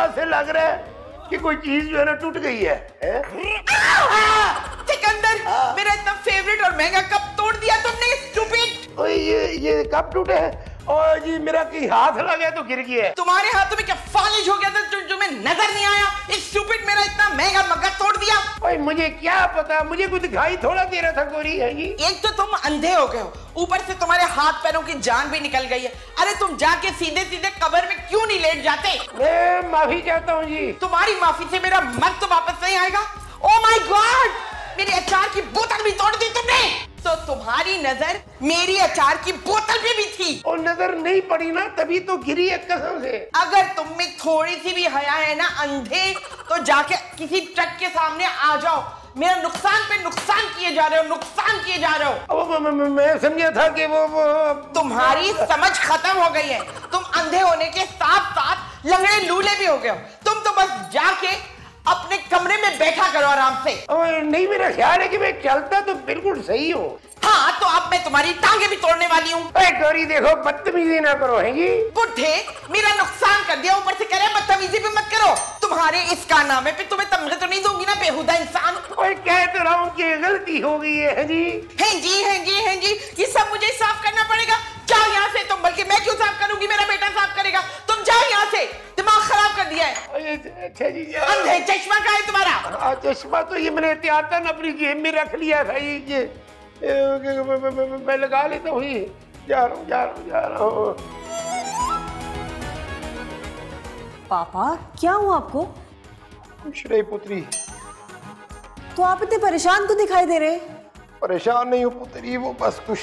आवाज से लग रहा है कि कोई चीज जो है ना टूट गई है। सिकंदर, मेरा इतना फेवरेट और महंगा कप तोड़ दिया तुमने, स्टूपिड। ओए ये कप टूटे है और जी मेरा कहीं हाथ लगा तो गिर गया। तुम्हारे हाथों में क्या फालिश हो गया था जो तुम्हें नजर नहीं आया? स्टूपिड, मेरा इतना महंगा मग्गा तोड़ दिया। ओए मुझे क्या पता, मुझे कुछ दिखाई थोड़ा दे रहा था गोरी है जी। एक तो तुम अंधे हो गए हो, ऊपर से तुम्हारे हाथ पैरों की जान भी निकल गई है। अरे तुम जाके सीधे सीधे कब्र में क्यों नहीं लेट जाते? मैं माफी चाहता हूँ जी। तुम्हारी माफी से मेरा मत तो वापस नहीं आएगा। ओह माय गॉड, मेरी अचार की बोतल भी तोड़ दी तुमने। तो तुम्हारी नजर मेरी अचार की बोतल पे भी थी और नजर नहीं पड़ी ना, तभी तो गिरी है कसम से। अगर तुम में थोड़ी सी भी हया है ना अंधे, तो जाके किसी ट्रक के सामने आ जाओ। मेरा नुकसान पे नुकसान किए जा रहे हो, नुकसान किए जा रहे हो। मैं समझा था कि वो तुम्हारी समझ खत्म हो गई है। तुम अंधे होने के साथ साथ लंगड़े लूले भी हो गए हो। तुम तो बस जाके अपने कमरे में बैठा करो आराम से। नहीं, मेरा ख्याल है कि मैं चलता तो बिल्कुल सही हूँ। हाँ, तो अब मैं तुम्हारी टांगे भी तोड़ने वाली हूँ। गौरी देखो, बदतमीजी ना करो है जी। बुढ़े, मेरा नुकसान कर दिया, ऊपर से कह रहे बदतमीजी पे मत करो। तुम्हारे इस कारनामे पे तुम्हें तमगे तो नहीं दूंगी ना, बेहुदा इंसान। और कह तो रहा हूँ कि गलती हो गई है जी। है जी, है जी, है जी। ये सब मुझे साफ करना पड़ेगा। जाओ यहाँ से तुम, बल्कि मैं क्यों साफ करूंगी, मेरा बेटा साफ करेगा। तुम जाओ यहाँ से, दिमाग खराब कर दिया है। अच्छा जी। अंधे, चश्मा कहाँ है तुम्हारा? चश्मा तो ये मैंने एहतियातन अपनी जेब में रख लिया था। ये मैं लगा लेता हूँ। जा रहा हूँ। पापा, क्या हुआ आपको? कुछ नहीं पुत्री। तो आप इतने परेशान क्यों दिखाई दे रहे? परेशान नहीं हूँ पुत्री, वो बस कुछ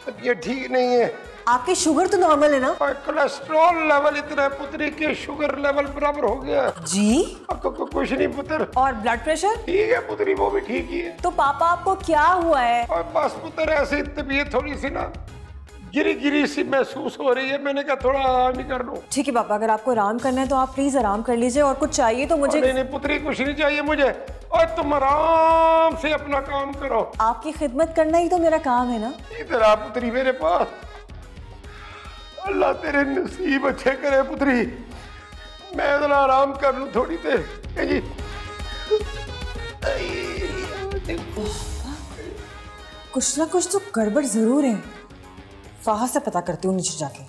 तबीयत ठीक नहीं है। आपकी शुगर तो नॉर्मल है ना? और कोलेस्ट्रॉल लेवल इतना है पुत्री के शुगर लेवल बराबर हो गया जी। अब तो कुछ नहीं पुत्र। और ब्लड प्रेशर? ठीक है पुत्री, वो भी ठीक ही है। तो पापा आपको क्या हुआ है? और बस पुत्र ऐसी तबीयत थोड़ी सी ना गिरी सी महसूस हो रही है। मैंने कहा थोड़ा आराम ही कर लो। ठीक है पापा, अगर आपको आराम करना है तो आप प्लीज आराम कर लीजिए। और कुछ चाहिए तो मुझे। नहीं पुत्री, कुछ नहीं चाहिए मुझे। और तुम आराम से अपना काम करो। आपकी खिदमत करना ही तो मेरा काम है ना। इधर आ पुत्री मेरे पास। अल्लाह तेरे नसीब अच्छे करे पुत्री। मैं जरा आराम कर लूं थोड़ी देर जी। कुछ ना कुछ तो गड़बड़ जरूर है। फाहा से पता करती हूँ नीचे जाके।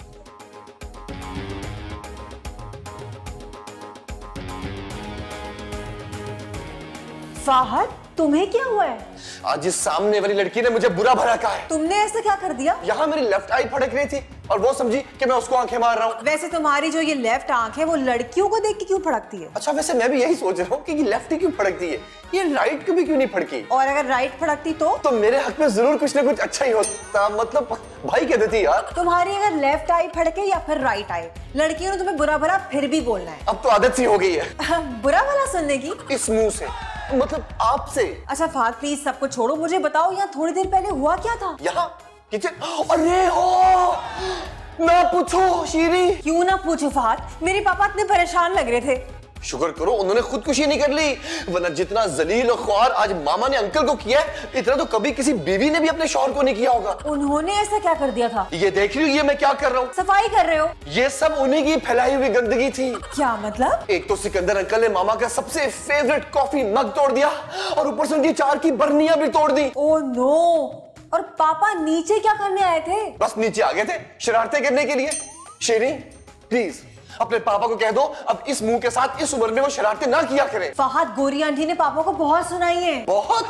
फाहद, तुम्हें क्या हुआ है? आज इस सामने वाली लड़की ने मुझे बुरा भला कहा है। तुमने ऐसा क्या कर दिया? यहाँ मेरी लेफ्ट आई फड़क रही थी और वो समझी कि मैं उसको आंखें मार रहा हूँ। वैसे तुम्हारी जो ये लेफ्ट आंख है वो लड़कियों को देख के क्यों फड़कती है? अच्छा, वैसे मैं भी यही सोच रहा हूँ कि ये लेफ्ट ही क्यों फड़कती है, ये राइट क्यों भी क्यों नहीं फड़की? और अगर राइट फड़कती तो मेरे हक में जरूर कुछ ना कुछ अच्छा ही होता। मतलब भाई कह देती यार। तुम्हारी अगर लेफ्ट आई फड़के या फिर राइट आई, लड़कियों ने तुम्हें बुरा भला फिर भी बोलना है। अब तो आदत सी हो गई है बुरा भला सुनने की। इस मुंह से, मतलब आपसे। अच्छा फाद, प्लीज सबको छोड़ो, मुझे बताओ यहाँ थोड़ी देर पहले हुआ क्या था? यहाँ किचन। अरे हो, ना पूछो शीरी। क्यों ना पूछो फाद, मेरे पापा इतने परेशान लग रहे थे। शुक्र करो उन्होंने खुदकुशी नहीं कर ली, वरना जितना जलील और ख्वार आज मामा ने अंकल को किया है, इतना तो कभी किसी बीवी ने भी अपने शौहर को नहीं किया होगा। उन्होंने ऐसा क्या कर दिया था? ये देख रही हो, ये मैं क्या कर रहा हूँ? सफाई कर रहे हो? ये सब उन्हीं की फैलाई हुई गंदगी थी। क्या मतलब? एक तो सिकंदर अंकल ने मामा का सबसे फेवरेट कॉफी मग तोड़ दिया और ऊपर से उनकी चार की बर्नियां भी तोड़ दी। Oh no! और पापा नीचे क्या करने आए थे? बस नीचे आ गए थे शरारतें करने के लिए। शेरी प्लीज अपने पापा को कह दो अब इस मुंह के साथ इस उम्र में वो शरारतें ना किया करें। फहद, गोरी आंटी ने पापा को बहुत सुनाई है। बहुत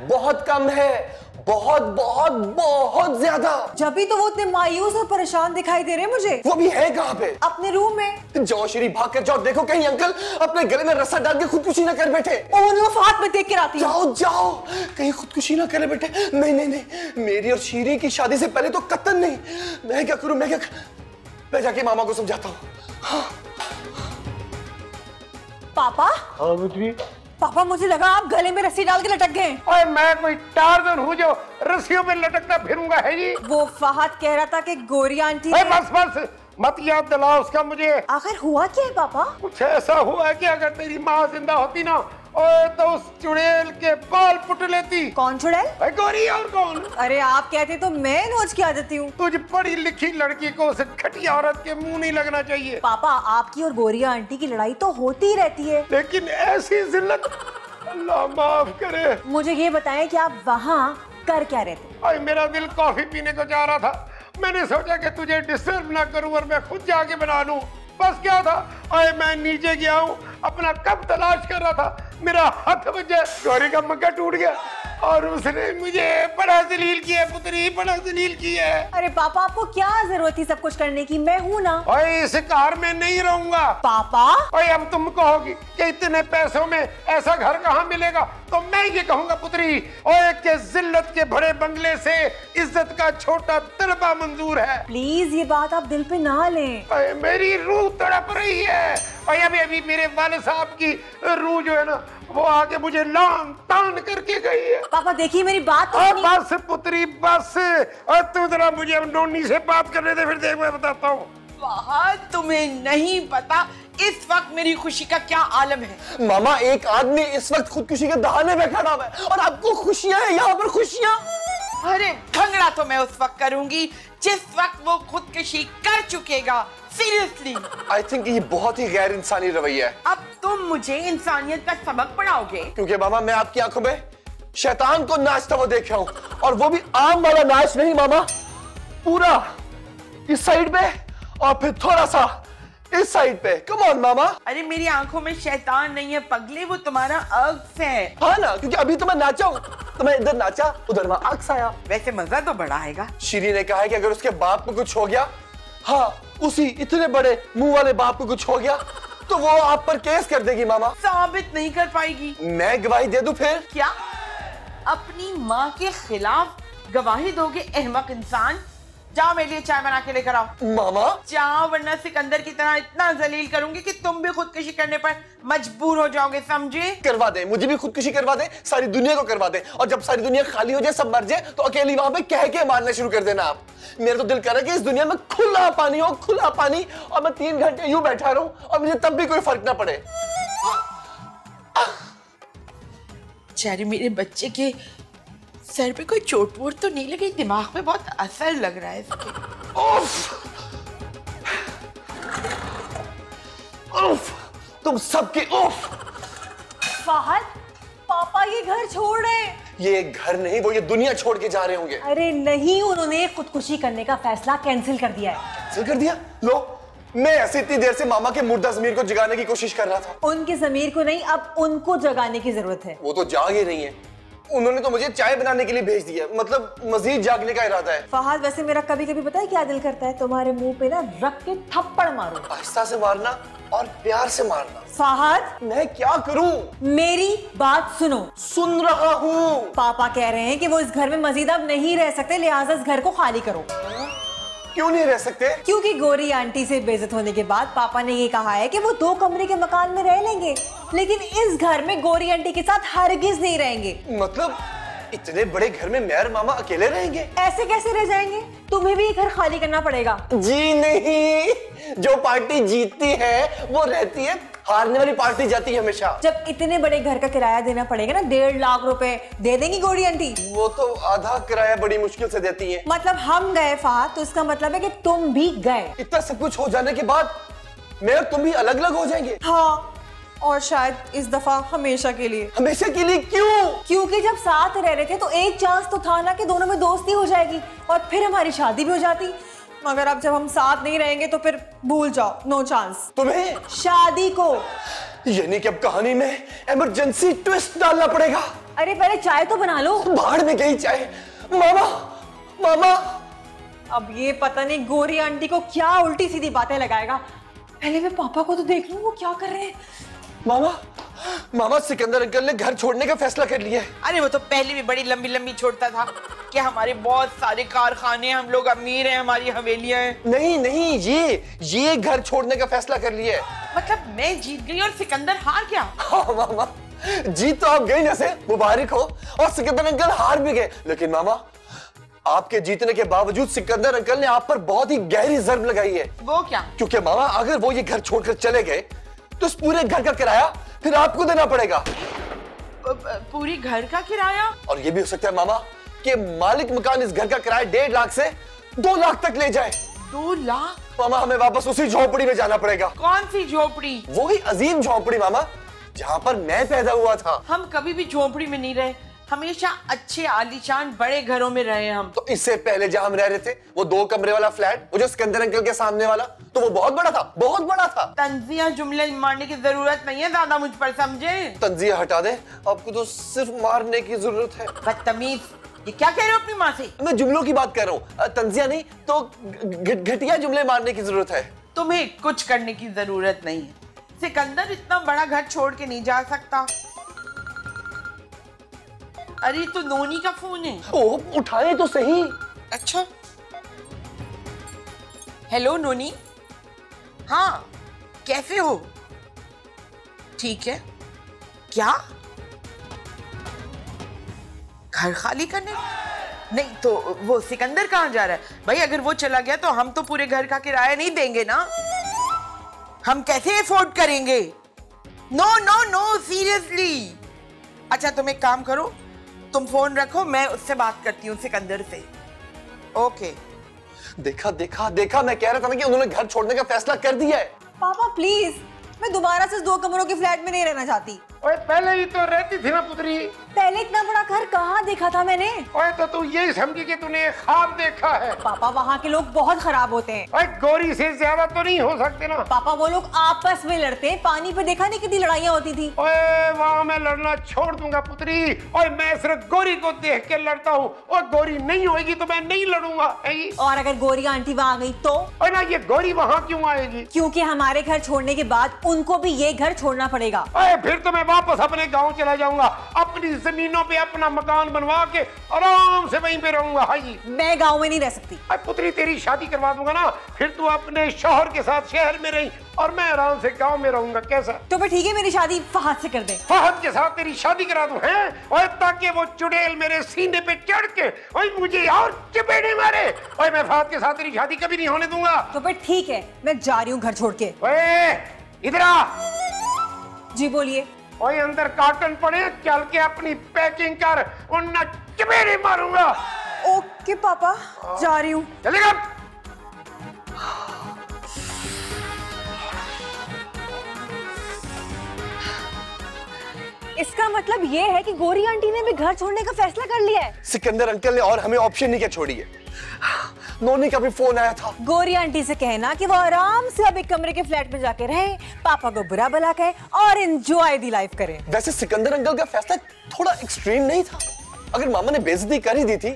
बहुत कम है, बहुत बहुत बहुत ज्यादा। जब भी तो वो इतने मायूस और परेशान दिखाई दे रहे हैं मुझे। वो भी है कहाँ पे? अपने रूम में। जाओ शेरी, भाग कर जाओ, देखो कहीं अंकल अपने गले में रस्सा डाल के खुदकुशी ना कर बैठे। ओह नो फहद, मैं देख कर आती हूँ। जाओ जाओ, कहीं खुदकुशी ना करे बैठे। नहीं नहीं नहीं, मेरी और शीरी की शादी से पहले तो कतई नहीं। मैं क्या करूं, मैं जाके मामा को समझाता हूँ। हाँ। पापा? हाँ पुत्री। पापा, मुझे लगा आप गले में रस्सी डाल के लटक गए। ओए मैं कोई टार्जन हूँ जो रस्सियों में लटकता फिरूंगा है जी? वो फहद कह रहा था कि गोरी आंटी। बस मत याद दिलाओ उसका मुझे। आखिर हुआ क्या है पापा? कुछ ऐसा हुआ है कि अगर तेरी माँ जिंदा होती ना ओए तो उस चुड़ैल के बाल पुट लेती। कौन चुड़ैल? भाई गौरी और कौन? अरे आप कहते तो मैं नोच के आ जाती हूँ। तुझ पढ़ी लिखी लड़की को उस घटिया औरत के मुंह नहीं लगना चाहिए। पापा आपकी और गोरिया आंटी की लड़ाई तो होती ही रहती है, लेकिन ऐसी जिल्लत अल्लाह माफ करे। मुझे ये बताएं कि आप वहाँ कर क्या रहे थे? भाई मेरा दिल कॉफी पीने को जा रहा था, मैंने सोचा कि तुझे डिस्टर्ब ना करूं और मैं खुद जाके बना लूं। बस क्या था, अरे मैं नीचे गया हूँ, अपना कप तलाश कर रहा था, मेरा हाथ बजा, गौरी का मग्गा टूट गया और उसने मुझे बड़ा जलील किया पुत्री, बड़ा जलील किया। अरे पापा आपको क्या जरूरत थी सब कुछ करने की, मैं हूँ ना। भाई इस कार में नहीं रहूंगा। पापा भाई अब तुम कहोगी कि इतने पैसों में ऐसा घर कहाँ मिलेगा, तो मैं ये कहूंगा पुत्री, और के जिल्लत के बड़े बंगले से इज्जत का छोटा तलबा मंजूर है। प्लीज ये बात आप दिल पे ना लें। भाई मेरी रूह तड़प रही है। भाई अभी मेरे वाले साहब की रूह जो है ना, वो आके मुझे लान तान करके गई है। पापा देखिए मेरी बात तो सुनिए। बस पुत्री बस, और तू जरा मुझे अब नोनी से बात करने दे, फिर देख मैं बताता हूँ। तुम्हें नहीं पता इस वक्त मेरी खुशी का क्या आलम है। मामा एक आदमी इस वक्त खुदकुशी के दहाने पे खड़ा हुआ है और आपको खुशियां हैं, यहाँ पर खुशियां। अरे भंगड़ा तो मैं उस वक्त करूंगी जिस वक्त वो खुदकुशी कर चुकेगा। सीरियसली आई थिंक ये बहुत ही गैर इंसानी रवैया है। अब तुम मुझे इंसानियत का सबक पढ़ाओगे? क्योंकि मामा मैं आपकी आंखों में शैतान को नाचता हुआ देख रहा हूँ, और वो भी आम वाला नाच नहीं मामा, पूरा इस साइड पे और फिर थोड़ा सा इस साइड पे। कम ऑन मामा। अरे मेरी आंखों में शैतान नहीं है पगले, वो तुम्हारा अक्स है। हाँ ना, क्योंकि अभी तो मैं नाचा हूँ, तो मैं इधर नाचा उधर वहाँ अक्स आया। वैसे मजा तो बड़ा आएगा। शीरी ने कहा है कि अगर उसके बाप को कुछ हो गया, हाँ उसी इतने बड़े मुंह वाले बाप को कुछ हो गया, तो वो आप पर केस कर देगी मामा। साबित नहीं कर पाएगी। मैं गवाही दे दूं फिर? क्या अपनी माँ के खिलाफ गवाही दोगे अहमक इंसान? जाओ मेरे लिए चाय बना के लेकर आओ। मामा जाओ, वरना सिकंदर की तरह इतना जलील करूंगी कि तुम भी खुदकुशी करने पर मजबूर हो जाओगे, समझे? करवा दे, मुझे भी खुदकुशी करवा दे, सारी दुनिया को करवा दे, और जब सारी दुनिया खाली हो जाए, सब मर जाए, तो अकेली वहां पे कह के मारना शुरू कर देना आप। मेरा तो दिल कर रहा है कि इस दुनिया में खुला पानी हो, खुला पानी, और मैं 3 घंटे यूं बैठा रहूं और मुझे तब भी कोई फर्क ना पड़े। बेचारे मेरे बच्चे के सर पे कोई चोट वोट तो नहीं लगी, दिमाग पे बहुत असर लग रहा है इसके। उफ, उफ, तुम सबकी उफ। फहद पापा ये घर छोड़ रहे हैं। ये घर नहीं, वो ये दुनिया छोड़ के जा रहे होंगे। अरे नहीं, उन्होंने खुदकुशी करने का फैसला कैंसिल कर दिया है। कैंसिल कर दिया? लो, मैं ऐसे इतनी देर से मामा के मुर्दा ज़मीर को जगाने की कोशिश कर रहा था। उनके ज़मीर को नहीं, अब उनको जगाने की जरूरत है। वो तो जाग ही नहीं है, उन्होंने तो मुझे चाय बनाने के लिए भेज दिया, मतलब मजीद जागने का इरादा है। फहद वैसे मेरा कभी कभी पता है क्या दिल करता है, तुम्हारे मुंह पे ना रख के थप्पड़ मारो। आहिस्ता से मारना और प्यार से मारना। फहद मैं क्या करूं? मेरी बात सुनो। सुन रहा हूं। पापा कह रहे हैं कि वो इस घर में मजीद अब नहीं रह सकते, लिहाजा इस घर को खाली करो। क्यों नहीं रह सकते? क्योंकि गोरी आंटी से बेइज्जत होने के बाद पापा ने ये कहा है कि वो 2 कमरे के मकान में रह लेंगे, लेकिन इस घर में गोरी आंटी के साथ हरगिज नहीं रहेंगे। मतलब इतने बड़े घर में मैं और मामा अकेले रहेंगे? ऐसे कैसे रह जाएंगे? तुम्हें भी घर खाली करना पड़ेगा। जी नहीं, जो पार्टी जीतती है वो रहती है, हारने वाली पार्टी जाती है हमेशा। जब इतने बड़े घर का किराया देना पड़ेगा ना, 1.5 लाख रुपए दे देंगी गोरी आंटी? वो तो आधा किराया बड़ी मुश्किल से देती है। मतलब हम गए फहद, तो इसका मतलब है कि तुम भी गए। इतना सब कुछ हो जाने के बाद मैं और तुम भी अलग अलग हो जाएंगे। हाँ, और शायद इस दफा हमेशा के लिए। हमेशा के लिए क्यों? क्योंकि जब साथ रह रहे थे तो एक चांस तो था ना कि दोनों में दोस्ती हो जाएगी और फिर हमारी शादी भी हो जाती, मगर अब जब हम साथ नहीं रहेंगे तो फिर भूल जाओ, नो चांस। तुम्हें शादी को? यानी कि अब कहानी में इमरजेंसी ट्विस्ट डालना पड़ेगा। अरे पहले चाय तो बना लो। बाहर में गई चाय। मामा, मामा। अब ये पता नहीं गोरी आंटी को क्या उल्टी सीधी बातें लगाएगा। पहले मैं पापा को तो देख लूं वो क्या कर रहे हैं। मामा, मामा सिकंदर अंकल ने घर छोड़ने का फैसला कर लिया है। अरे वो तो पहले भी बड़ी लंबी लंबी छोड़ता था कि हमारे बहुत सारे कारखाने, हम लोग अमीर हैं, हमारी हवेलियां हैं। नहीं नहीं, ये घर छोड़ने का फैसला कर लिया है। मतलब मैं जीत गई और सिकंदर हार गया? हाँ मामा, जीत तो आप गई ना, से मुबारक हो, और सिकंदर अंकल हार भी गए। लेकिन मामा, आपके जीतने के बावजूद सिकंदर अंकल ने आप पर बहुत ही गहरी जर्ब लगाई है। वो क्या? क्योंकि मामा अगर वो ये घर छोड़कर चले गए तो इस पूरे घर का किराया फिर आपको देना पड़ेगा। पूरी घर का किराया? और ये भी हो सकता है मामा कि मालिक मकान इस घर का किराया 1.5 लाख से 2 लाख तक ले जाए। 2 लाख? मामा हमें वापस उसी झोपड़ी में जाना पड़ेगा। कौन सी झोपड़ी? वही अजीम झोपड़ी मामा, जहाँ पर मैं पैदा हुआ था। हम कभी भी झोपड़ी में नहीं रहे, हमेशा अच्छे आलीशान बड़े घरों में रहे हम। तो इससे पहले जहाँ हम रह रहे थे, वो 2 कमरे वाला फ्लैट, वो जो सिकंदर अंकल के सामने वाला, तो वो बहुत बड़ा था, बहुत बड़ा था। तंजिया जुमले मारने की जरूरत नहीं है ज्यादा मुझ पर, समझे? तंजिया हटा दे, आपको तो सिर्फ मारने की जरूरत है। बदतमीज, ये क्या कह रहे हो अपनी माँ से? मैं जुमलों की बात कर रहा हूँ, तंजिया नहीं तो घटिया जुमले मारने की जरूरत है। तुम्हें कुछ करने की जरूरत नहीं है। सिकंदर इतना बड़ा घर छोड़ के नहीं जा सकता। अरे तो नोनी का फोन है। ओ, उठाए तो सही। अच्छा, हेलो नोनी। हाँ, कैसे हो? ठीक है। क्या घर खाली करने? नहीं तो वो सिकंदर कहाँ जा रहा है? भाई अगर वो चला गया तो हम तो पूरे घर का किराया नहीं देंगे ना, हम कैसे अफोर्ड करेंगे? No no no, seriously. अच्छा तुम एक काम करो, तुम फोन रखो, मैं उससे बात करती हूँ सिकंदर से। ओके। देखा देखा देखा, मैं कह रहा था ना कि उन्होंने घर छोड़ने का फैसला कर दिया है। पापा प्लीज, मैं दोबारा से 2 कमरों के फ्लैट में नहीं रहना चाहती। ओए पहले ही तो रहती थी ना पुत्री। पहले इतना बड़ा घर कहाँ देखा था मैंने? ओए तो तू यही समझी कि तूने एक ख्वाब देखा है। पापा वहाँ के लोग बहुत खराब होते हैं। ओए गौरी से ज्यादा तो नहीं हो सकते ना। पापा वो लोग आपस में लड़ते हैं, पानी पे देखा नहीं कितनी लड़ाइयाँ होती थी। ओए वहाँ मैं लड़ना छोड़ दूंगा पुत्री। ओए मैं सिर्फ गौरी को देख के लड़ता हूँ, और गौरी नहीं होगी तो मैं नहीं लड़ूंगा। और अगर गौरी आंटी वहाँ गई तो? ओए ना, ये गौरी वहाँ क्यों आएगी? क्योंकि हमारे घर छोड़ने के बाद उनको भी ये घर छोड़ना पड़ेगा। ओए फिर तो मैं वापस अपने गाँव चला जाऊंगा, अपनी जमीनों पे अपना मकान बनवा के आराम से वहीं पे रहूंगा। हाजी, मैं गांव में नहीं रह सकती। पुत्री तेरी शादी करवा दूंगा ना, फिर तू अपने शौहर के साथ शहर में रही और मैं आराम से गांव में रहूंगा। कैसा? तो फिर ठीक है, मेरी शादी फहद से कर दे। फहद के साथ तेरी शादी करा दूं हैं? और ताकि वो चुड़ैल मेरे सीने पे चढ़ के और मुझे और चपेटे मारे। और मैं फहद के साथ तेरी शादी कभी नहीं होने दूंगा। तो फिर ठीक है, मैं जा रही हूँ घर छोड़ के। ओए इधर आ। जी बोलिए। ओए अंदर कार्टन पड़े, चल के अपनी पैकिंग कर, वरना चपेटे मारूंगा। ओके पापा, जा रही हूँ। चलेगा? इसका मतलब ये है कि गौरी आंटी ने भी घर छोड़ने का फैसला कर लिया है। सिकंदर अंकल ने और हमें ऑप्शन नहीं क्या छोड़ी है। नोनी का भी फोन आया था। गौरी आंटी से कहना कि वो आराम से अब एक कमरे के फ्लैट में जाके रहे, पापा को बुरा भला कहे और एंजॉय दी लाइफ करें। वैसे सिकंदर अंकल का फैसला थोड़ा एक्सट्रीम नहीं था। अगर मामा ने बेइज्जती कर ही दी थी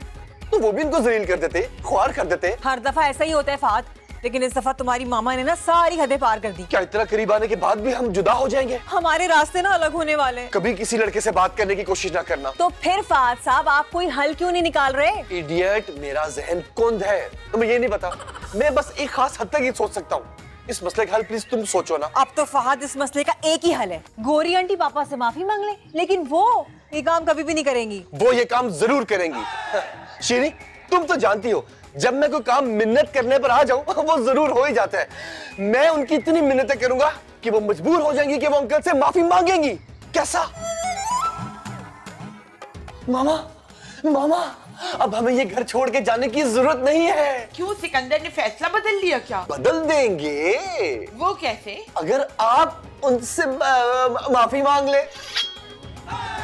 तो वो भी इनको जलील कर देते, ख्वार कर देते। हर दफा ऐसा ही होता है फहद, लेकिन इस दफा तुम्हारी मामा ने ना सारी हदें पार कर दी। क्या इतना करीब आने के बाद भी हम जुदा हो जाएंगे? हमारे रास्ते ना अलग होने वाले हैं। कभी किसी लड़के से बात करने की कोशिश ना करना। तो फिर फहद साहब, आप कोई हल क्यों नहीं निकाल रहे? इडियट, मेरा जहन कुंद है, तुम्हें ये नहीं पता। मैं बस एक खास हद तक ही सोच सकता हूँ। इस मसले का हल प्लीज तुम सोचो ना। अब तो फहद इस मसले का एक ही हल है, गौरी आंटी पापा से माफी मांग ले, लेकिन वो ये काम कभी भी नहीं करेंगी। वो ये काम जरूर करेंगी। शीरी, तुम तो जानती हो जब मैं कोई काम मिन्नत करने पर आ जाऊं वो जरूर हो ही जाता है। मैं उनकी इतनी मिन्नतें करूंगा कि वो मजबूर हो जाएंगी कि वो अंकल से माफी मांगेंगी। कैसा? मामा, मामा, अब हमें ये घर छोड़ के जाने की जरूरत नहीं है। क्यों, सिकंदर ने फैसला बदल लिया क्या? बदल देंगे। वो कैसे? अगर आप उनसे माफी मांग ले।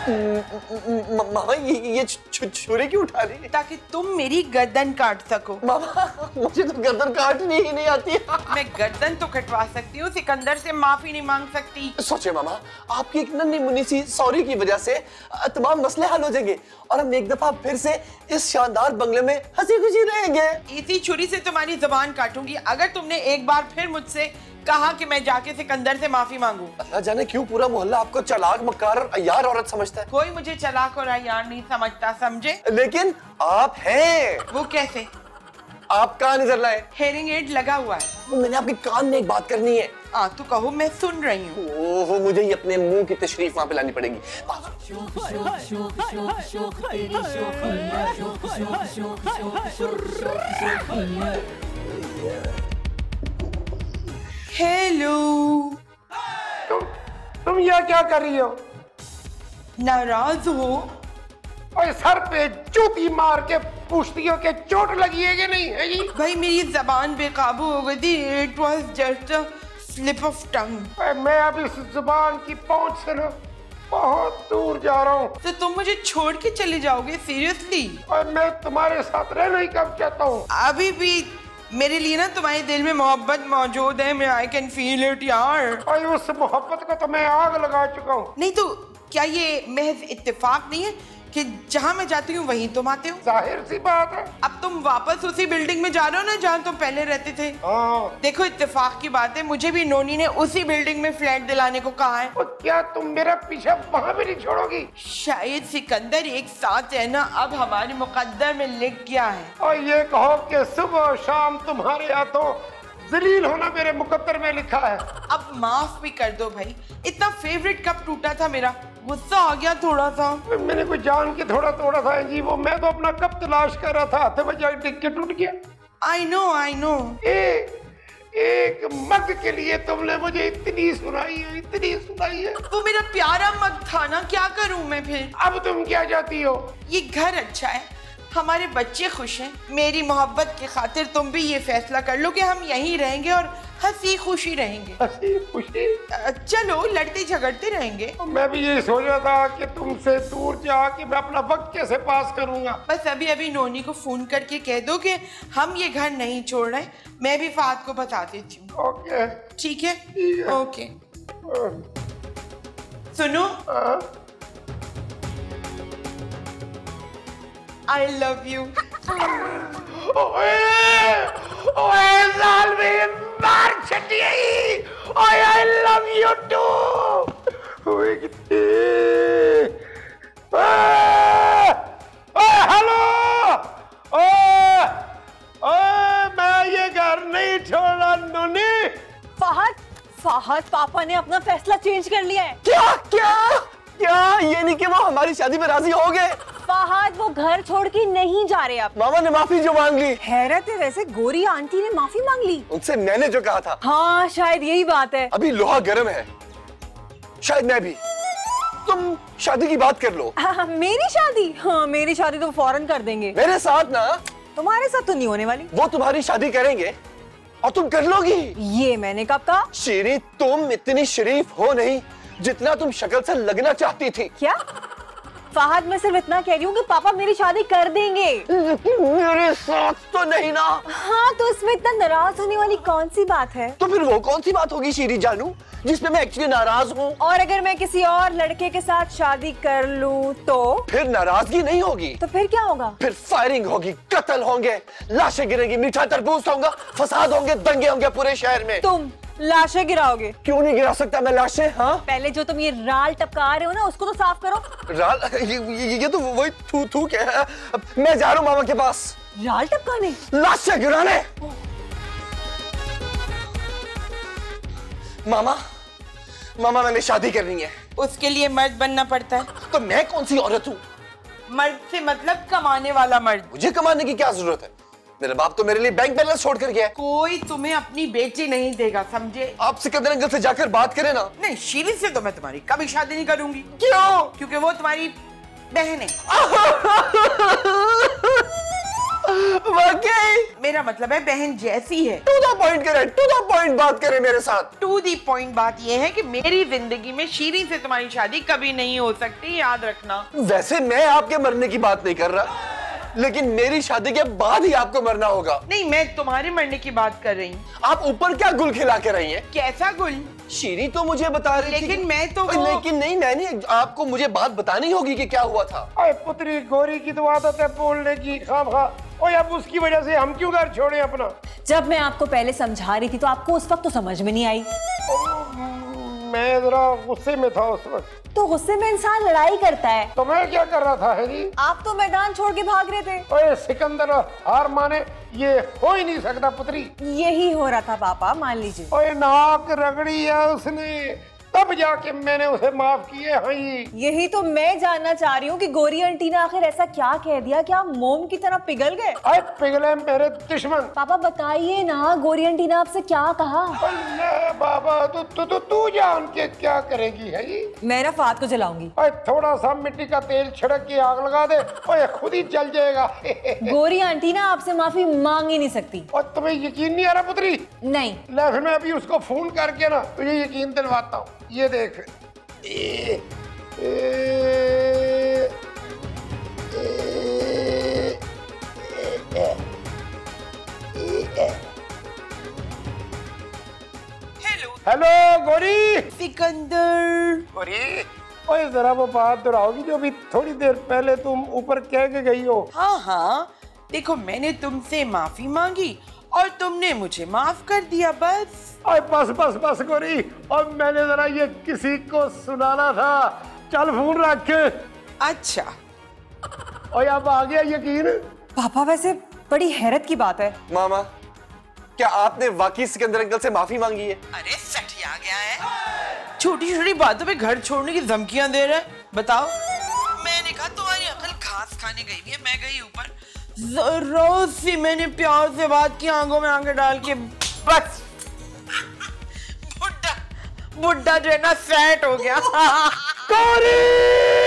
मामा, ये छुरी क्यों उठा रही है? ताकि तुम मेरी गर्दन काट सको। मामा, मुझे तो गर्दन काटनी ही नहीं आती। मैं गर्दन तो कटवा सकती हूँ, सिकंदर से माफी नहीं मांग सकती। सोचे मामा, आपकी एक नन्ही मुन्नी सी सॉरी की वजह से तमाम मसले हल हो जाएंगे और हम एक दफा फिर से इस शानदार बंगले में हंसी खुशी रहेंगे। इसी छुरी से तुम्हारी जुबान काटूंगी अगर तुमने एक बार फिर मुझसे कहा कि मैं जाके सिकंदर से माफी मांगू। अल्लाह जाने क्यों पूरा मोहल्ला आपको चालाक, मक्कार और अय्यार औरत समझता है। कोई मुझे चालाक और अय्यार नहीं समझता, समझे? लेकिन आप हैं। वो कैसे? आप कान इधर लाए। हेयरिंग एड लगा हुआ है। मैंने आपके कान में एक बात करनी है। तो कहो, मैं सुन रही हूँ। ओहो, मुझे ही अपने मुंह की तशरीफ वहां पे लानी पड़ेगी। हेलो। तुम यह क्या कर रही हो? नाराज हो? और सर पे जूती मार के पूछती हो कि चोट लगी है कि नहीं है जी? भाई मेरी जबान बेकाबू हो गई थी। It was just a slip of tongue. मैं अब इस जुबान की पहुंच से ना बहुत दूर जा रहा हूँ। तो तुम मुझे छोड़ के चले जाओगे? सीरियसली? और मैं तुम्हारे साथ रहना ही कब चाहता हूँ। अभी भी मेरे लिए ना तुम्हारे दिल में मोहब्बत मौजूद है। मैं आई कैन फील इट यार। और उस मोहब्बत को तो मैं आग लगा चुका हूँ। नहीं तो क्या ये महज इत्तेफाक नहीं है कि जहाँ मैं जाती हूँ वहीं तुम आते हो? जाहिर सी बात है। अब तुम वापस उसी बिल्डिंग में जा रहे हो ना जहाँ तुम पहले रहते थे। हाँ। देखो इत्तेफाक की बात है, मुझे भी नोनी ने उसी बिल्डिंग में फ्लैट दिलाने को कहा है। और क्या तुम मेरा पीछा वहाँ भी नहीं छोड़ोगी? शायद सिकंदर एक साथ रहना अब हमारे मुकद्दर में लिख गया है। और ये कहो कि सुबह और शाम तुम्हारे हाथों जलील होना मेरे मुकद्दर में लिखा है। अब माफ भी कर दो भाई, इतना फेवरेट कप टूटा था मेरा, गुस्सा आ गया थोड़ा सा। मैंने कोई जान के थोड़ा तोड़ा था जी, वो मैं तो अपना कप तलाश कर रहा था, हाथ में जाके टिक के टूट गया। I know. एक मग के लिए तुमने मुझे इतनी सुनाई है। वो मेरा प्यारा मग था ना, क्या करूं मैं फिर? अब तुम क्या चाहती हो? ये घर अच्छा है, हमारे बच्चे खुश हैं, मेरी मोहब्बत की खातिर तुम भी ये फैसला कर लो कि हम यहीं रहेंगे और हंसी खुशी रहेंगे। हंसी खुशी? चलो लड़ते झगड़ते रहेंगे। मैं भी यही सोच रहा था कि तुमसे दूर जाके मैं अपना वक्त कैसे पास करूंगा। बस अभी नोनी को फोन करके कह दो कि हम ये घर नहीं छोड़ रहे। मैं भी फात को बता देती हूँ। ओके ठीक है? ठीक है। ओके। सुनो, I love you. ओए साल में मार छटी आई। ओए I love you too। ओए कितने? ओए हेलो। ओए मैं ये घर नहीं छोड़ा नोनी। फहद पापा ने अपना फैसला चेंज कर लिया है। क्या ये नहीं कि वो हमारी शादी में राजी हो गए? फहद वो घर छोड़ के नहीं जा रहे अब। मामा ने माफी जो मांग ली। हैरत है, वैसे गोरी आंटी ने माफी मांग ली? उनसे मैंने जो कहा था। हाँ शायद यही बात है। अभी लोहा गर्म है, शायद मैं भी। तुम शादी की बात कर लो। मेरी शादी? हाँ मेरी शादी तो फौरन कर देंगे। मेरे साथ ना। तुम्हारे साथ तो नहीं होने वाली। वो तुम्हारी शादी करेंगे और तुम कर लोगी। ये मैंने कब कहा? शीरी तुम इतनी शरीफ हो नहीं जितना तुम शक्ल से लगना चाहती थी। क्या फहद, मैं सिर्फ इतना कह रही हूँ कि पापा मेरी शादी कर देंगे। लेकिन मेरे साथ तो नहीं ना। हाँ तो इसमें इतना नाराज होने वाली कौन सी बात है? तो फिर वो कौन सी बात होगी शीरी जानू जिसमें मैं एक्चुअली नाराज हूँ? और अगर मैं किसी और लड़के के साथ शादी कर लूँ तो? फिर नाराजगी नहीं होगी। तो फिर क्या होगा? फिर फायरिंग होगी, कत्ल होंगे, लाशें गिरेंगी, मीठा तरबूज होगा, फसाद होंगे, दंगे होंगे पूरे शहर में। तुम लाशें गिराओगे? क्यों नहीं गिरा सकता मैं लाशें? हाँ पहले जो तुम ये राल टपका रहे हो ना उसको तो साफ करो। राल? ये तो वही थू थू क्या है। मैं जा रहा हूँ मामा के पास। राल टपकाने? लाशें गिराने। मामा मैंने शादी करनी है। उसके लिए मर्द बनना पड़ता है। तो मैं कौन सी औरत हूँ? मर्द से मतलब कमाने वाला मर्द। मुझे कमाने की क्या जरूरत है? मेरा बाप तो मेरे लिए बैंक बैलेंस छोड़ कर गया है। कोई तुम्हें अपनी बेटी नहीं देगा, समझे? आप सिकंदर अंकल से जाकर बात करें ना। नहीं, शीरी से तो मैं तुम्हारी कभी शादी नहीं करूंगी। क्यों? क्योंकि वो तुम्हारी बहन है। वाकई? मेरा मतलब है बहन जैसी है। टू द पॉइंट करें, टू द पॉइंट बात करें मेरे साथ। टू दी पॉइंट बात यह है कि मेरी जिंदगी में शीरी से तुम्हारी शादी कभी नहीं हो सकती, याद रखना। वैसे मैं आपके मरने की बात नहीं कर रहा, लेकिन मेरी शादी के बाद ही आपको मरना होगा। नहीं, मैं तुम्हारे मरने की बात कर रही हूँ। आप ऊपर क्या गुल खिला के रही हैं? कैसा गुल? शीरी तो मुझे बता रही थी। लेकिन मैं तो लेकिन नहीं, मैंने आपको मुझे बात बतानी होगी कि क्या हुआ था। अरे पुत्री गोरी की तो आदत है बोलने की खामखा। और अब उसकी वजह से हम क्यों घर छोड़े अपना? जब मैं आपको पहले समझा रही थी तो आपको उस वक्त तो समझ में नहीं आई। मैं जरा गुस्से में था उस वक्त। तो गुस्से में इंसान लड़ाई करता है। तो मैं क्या कर रहा था है जी? आप तो मैदान छोड़ के भाग रहे थे। ओए सिकंदर हार माने, ये हो ही नहीं सकता पुत्री। यही हो रहा था पापा, मान लीजिए। ओए नाक रगड़ी है उसने, तब जाके मैंने उसे माफ किए। हाँ जी, यही तो मैं जानना चाह रही हूँ कि गौरी आंटी ने आखिर ऐसा क्या कह दिया कि आप मोम की तरह पिघल गए? अरे पिघले मेरे दुश्मन। पापा बताइए ना, गौरी आंटी ने आपसे क्या कहा? अल्लाह बाबा, तू जान के क्या करेगी है जी? मैं ना फात को जलाऊंगी। अरे थोड़ा सा मिट्टी का तेल छिड़क के आग लगा दे, ओए खुद ही जल जाएगा। गौरी आंटी ना आपसे माफी मांग ही नहीं सकती। और तुम्हें यकीन नहीं आ रहा पुत्री? नहीं। ले फिर मैं अभी उसको फोन करके ना तुझे यकीन दिलवाता हूँ। ये देख, हेलो गौरी। सिकंदर, गौरी, ओए जरा वो बात दोहराओगी जो अभी थोड़ी देर पहले तुम ऊपर कह के गई हो? हाँ हाँ, देखो मैंने तुमसे माफी मांगी और तुमने मुझे माफ कर दिया, बस। अरे बस बस बस गौरी, और मैंने जरा ये किसी को सुनाना था। चल फोन रख। अच्छा, और अब आ गया यकीन? पापा वैसे बड़ी हैरत की बात है। मामा, क्या आपने वाकई सिकंदर अंकल से माफी मांगी है? अरे सठिया गया है, छोटी छोटी बातों पे घर छोड़ने की धमकियां दे रहे हैं। बताओ, मैंने कहा तुम्हारी अकल घास खाने गई हुई है, मैं गई ऊपर, जरूर सी मैंने प्यार से बात की, आंखों में आंखें डाल के, बस बुड्ढा बुड्ढा जो है ना सेट हो गया। गौरी!